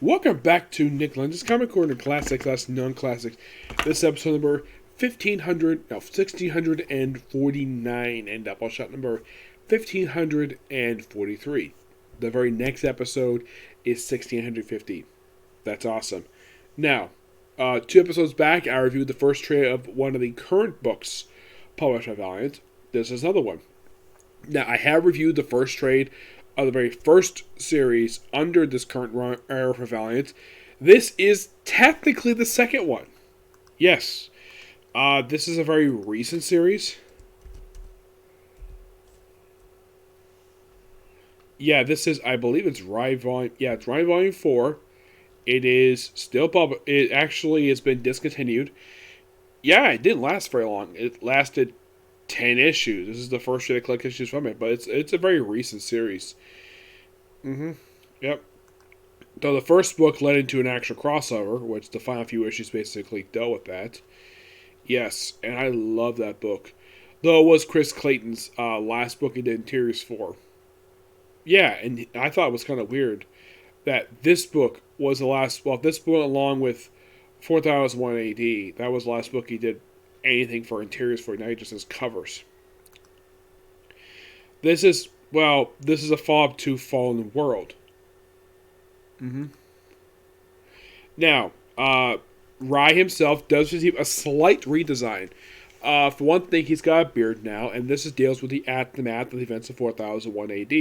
Welcome back to Nick Lenz's Comic Corner Classics/Non-Classics. This is episode number 1649 and Doubleshot number 1543. The very next episode is 1650. That's awesome. Now, 2 episodes back, I reviewed the first trade of one of the current books published by Valiant. This is another one. Now, I have reviewed the first trade of the very first series under this current era for Valiant. This is technically the second one. Yes. This is a very recent series. Yeah, this is, I believe it's Rai Volume. Yeah, it's Rai Volume 4. It is still public. It actually has been discontinued. Yeah, it didn't last very long. It lasted 10 issues. This is the first year they collect issues from it, but it's a very recent series. Yep. Though the first book led into an actual crossover, which the final few issues basically dealt with that. Yes, and I love that book. Though it was Chris Clayton's last book he did Interiors for. Yeah, and I thought it was kind of weird that this book was the last. Well, this book along with 4001 AD, that was the last book he did anything for Interiors for. Now he just has covers. This is a follow-up to Fallen World. Now, Rai himself does receive a slight redesign. For one thing, he's got a beard now, and this deals with the aftermath of the events of 4001 AD.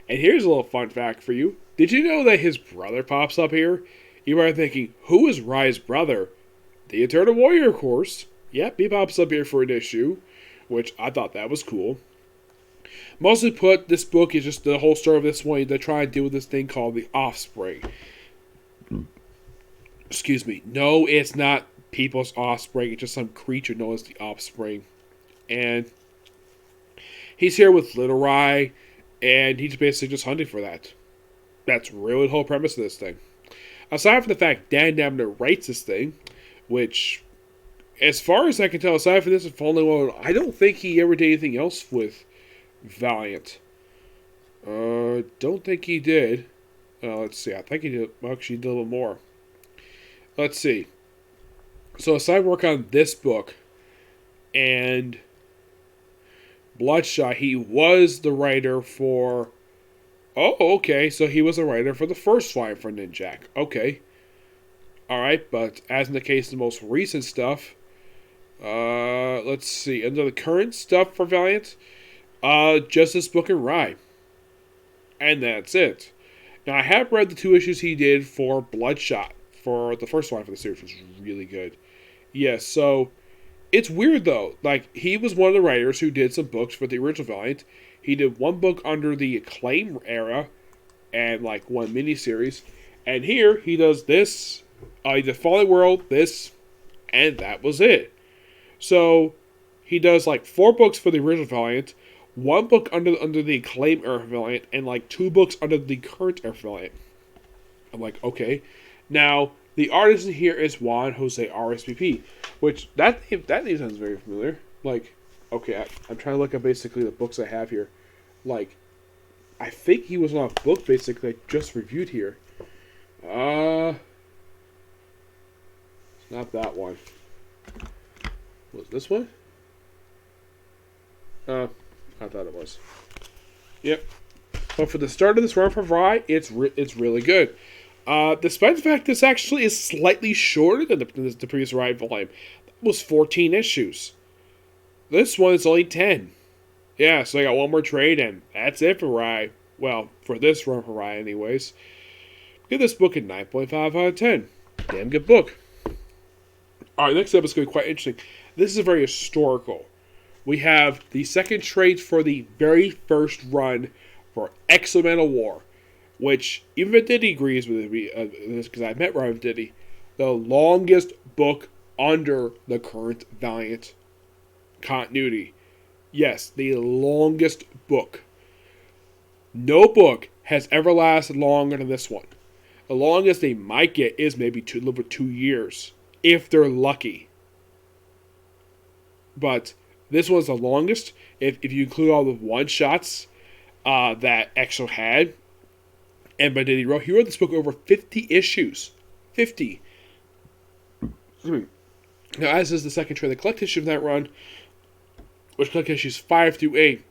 And here's a little fun fact for you. Did you know that his brother pops up here? You might be thinking, who is Rai's brother? The Eternal Warrior, of course. Yep, he pops up here for an issue, which I thought that was cool. Mostly put, this book is just the whole story of this one. They're trying to deal with this thing called the Offspring. Excuse me. No, it's not people's offspring. It's just some creature known as the Offspring. And he's here with Little Rai, and he's basically just hunting for that. That's really the whole premise of this thing. Aside from the fact Dan Abnett writes this thing, which, as far as I can tell, aside from this and Fallen World, I don't think he ever did anything else with Valiant. Don't think he did. Let's see. I think he did. Actually, he did a little more. Let's see. So aside work on this book and Bloodshot, he was the writer for. Oh, okay. So he was a writer for the first volume for Ninjak. Okay. All right, but as in the case of the most recent stuff, let's see. Under the current stuff for Valiant. Just this book and Rai. And that's it. Now, I have read the 2 issues he did for Bloodshot, for the first one for the series, which was really good. Yes, so, it's weird though. Like, he was one of the writers who did some books for the original Valiant. He did one book under the Acclaim era, and like one miniseries. And here, he does this, he did Fallen World, this, and that was it. So, he does like 4 books for the original Valiant, 1 book under the Acclaim era Valiant, and like 2 books under the current era Valiant. I'm like, okay. Now, the artist here is Juan Jose RSVP, which that name sounds very familiar. Like, okay, I'm trying to look at basically the books I have here. Like, I think he was on a book basically I just reviewed here. It's not that one. Was this one? I thought it was. Yep. But for the start of this run for Rai, it's really good. Despite the fact this actually is slightly shorter than the previous Rai volume. That was 14 issues. This one is only 10. Yeah, so I got one more trade, and that's it for Rai. Well, for this run for Rai anyways. Give this book a 9.5 out of 10. Damn good book. Alright, next up is going to be quite interesting. This is a very historical. We have the second trade for the very first run for Manowar, which, even if Diddy agrees with this, because I met Ryan Diddy, the longest book under the current Valiant continuity. Yes, the longest book. No book has ever lasted longer than this one. The longest they might get is maybe 2 years, if they're lucky. But this one's the longest. If you include all the one-shots that EXO had, And Banditti he wrote this book over 50 issues. 50. Now, as is the second trade, the collect issue of that run, which collect issues 5 through 8,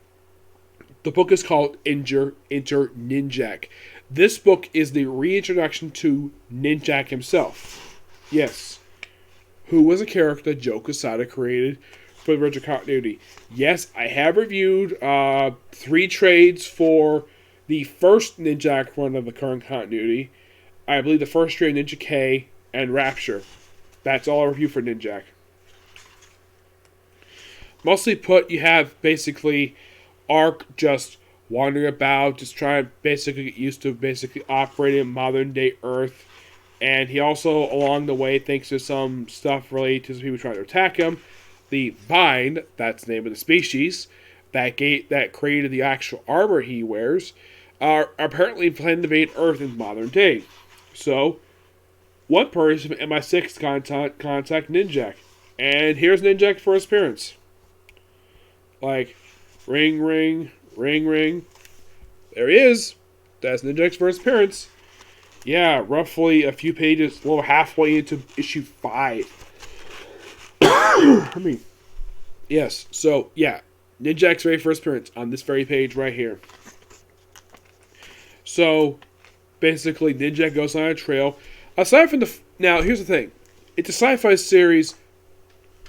the book is called Enter Ninjak. This book is the reintroduction to Ninjak himself. Yes. Who was a character Joe Quesada created for the original continuity. Yes, I have reviewed 3 trades for the first Ninjak run of the current continuity. I believe the first trade, Ninja K, and Rapture. That's all I review for Ninjak. Mostly put, you have basically Arc just wandering about, just trying to basically get used to basically operating in modern day Earth. And he also, along the way, thinks there's some stuff related to some people trying to attack him. The Vine, that's the name of the species, that created the actual armor he wears, are apparently planning to invade Earth in modern day. So, one person in my 6th contact Ninjak. And here's Ninjak's first appearance. Like, ring, ring, ring, ring. There he is. That's Ninjak's first appearance. Yeah, roughly a few pages, a little halfway into issue 5. Yes, so, yeah. Ninjak's very first appearance on this very page right here. So, basically, Ninjak goes on a trail. Aside from now, here's the thing. It's a sci-fi series,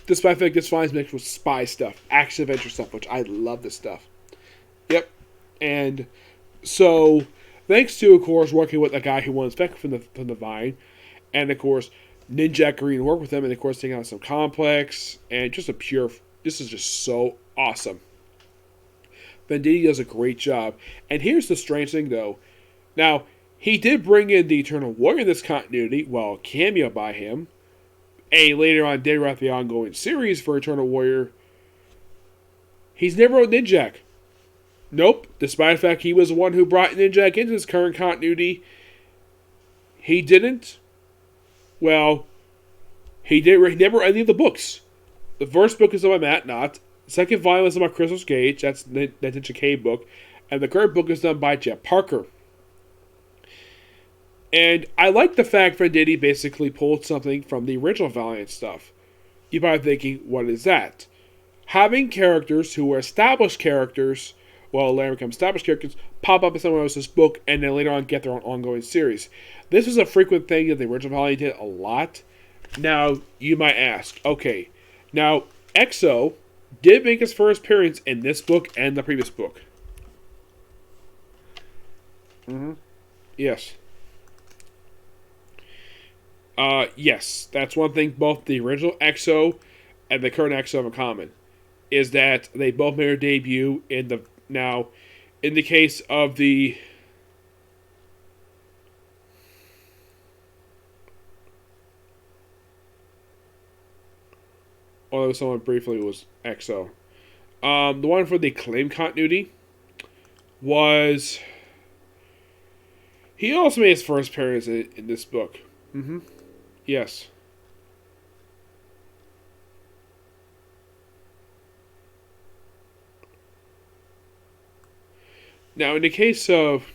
despite the fact this finds mixed with spy stuff, action-adventure stuff, which I love this stuff. Yep. And so, thanks to, of course, working with a guy who won Spec from the Vine, and, of course, Ninjak agreeing to work with him, and, of course, taking on some complex, and just a pure... This is just so awesome. Venditti does a great job. And here's the strange thing, though. Now, he did bring in the Eternal Warrior in this continuity, well, cameo by him. Later on did write the ongoing series for Eternal Warrior. He's never wrote Ninjak. Nope. Despite the fact he was the one who brought Ninjak into this current continuity, he didn't. Well, he never read any of the books. The first book is by Matt Knott. The second volume is by Crystal Gage. That's the Ninja K book. And the current book is done by Jeff Parker. And I like the fact Venditti basically pulled something from the original Valiant stuff. You're probably thinking, what is that? Having characters who are established characters, well, later become established characters, pop up in someone else's book, and then later on get their own ongoing series. This is a frequent thing that the original Valiant did a lot. Now, you might ask, okay, now, Exo did make his first appearance in this book and the previous book. Yes. Yes, that's one thing both the original Exo and the current Exo have in common, is that they both made their debut in the... Now, in the case of the... Although someone briefly was Exo. The one for the Acclaim continuity was... He also made his first appearance in this book. Yes. Now, in the case of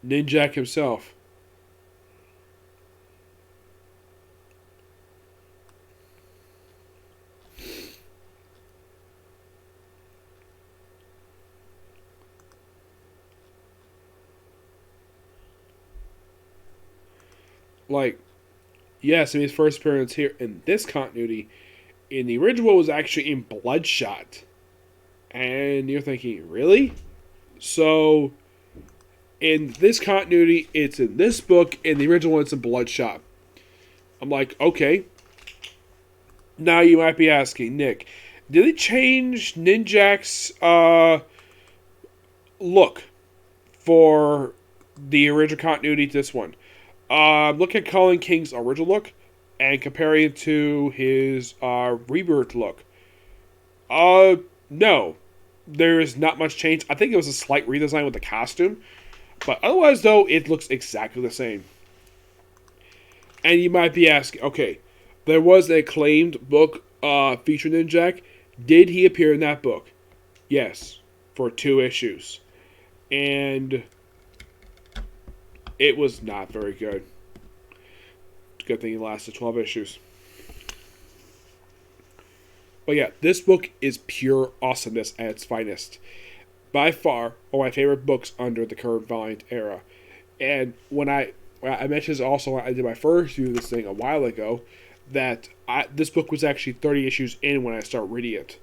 Ninjak himself, like, yes, I mean, his first appearance here in this continuity, in the original was actually in Bloodshot. And you're thinking, really? So, in this continuity, it's in this book, in the original one, it's in Bloodshot. I'm like, okay. Now you might be asking, Nick, did they change Ninjak's look for the original continuity to this one? Look at Colin King's original look and compare it to his rebirth look. No. There is not much change. I think it was a slight redesign with the costume. But otherwise, though, it looks exactly the same. And you might be asking, okay, there was an acclaimed book featuring Ninjak. Did he appear in that book? Yes, for 2 issues. And It was not very good. Good thing it lasted 12 issues. But yeah, this book is pure awesomeness at its finest. By far, one of my favorite books under the current Valiant era. And when I mentioned this also when I did my first review of this thing a while ago, that this book was actually 30 issues in when I started reading it.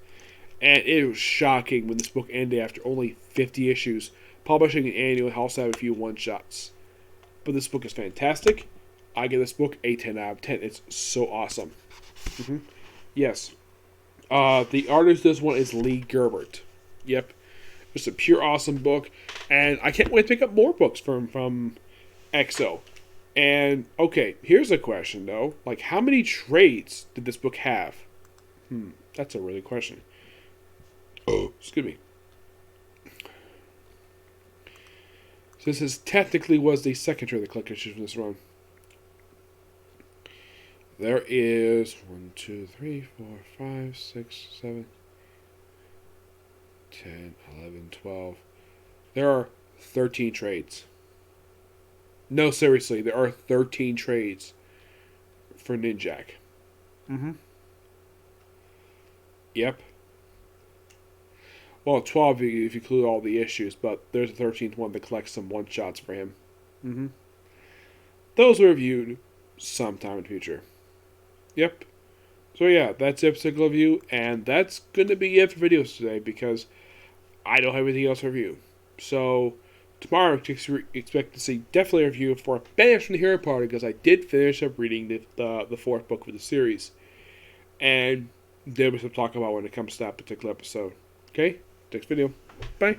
And it was shocking when this book ended after only 50 issues, publishing an annual, also have a few one-shots. But this book is fantastic. I give this book a 10 out of 10. It's so awesome. Yes. The artist of this one is Lee Gerbert. Yep. It's a pure awesome book. And I can't wait to pick up more books from EXO. And, okay, here's a question, though. Like, how many trades did this book have? That's a really question. Oh, excuse me. So this technically was the second trade of the collector issues from this run. There is 1, 2, 3, 4, 5, 6, 7, 10, 11, 12. There are 13 trades. No, seriously, there are 13 trades for Ninjak. Yep. Well, 12 if you include all the issues, but there's a 13th one that collects some one-shots for him. Those were reviewed sometime in the future. Yep. So yeah, that's the particular review, and that's going to be it for videos today, because I don't have anything else to review. So, tomorrow expect to see definitely a review for Banished from the Hero Party, because I did finish up reading the fourth book of the series. And there was some talk about when it comes to that particular episode. Okay? Next video. Bye.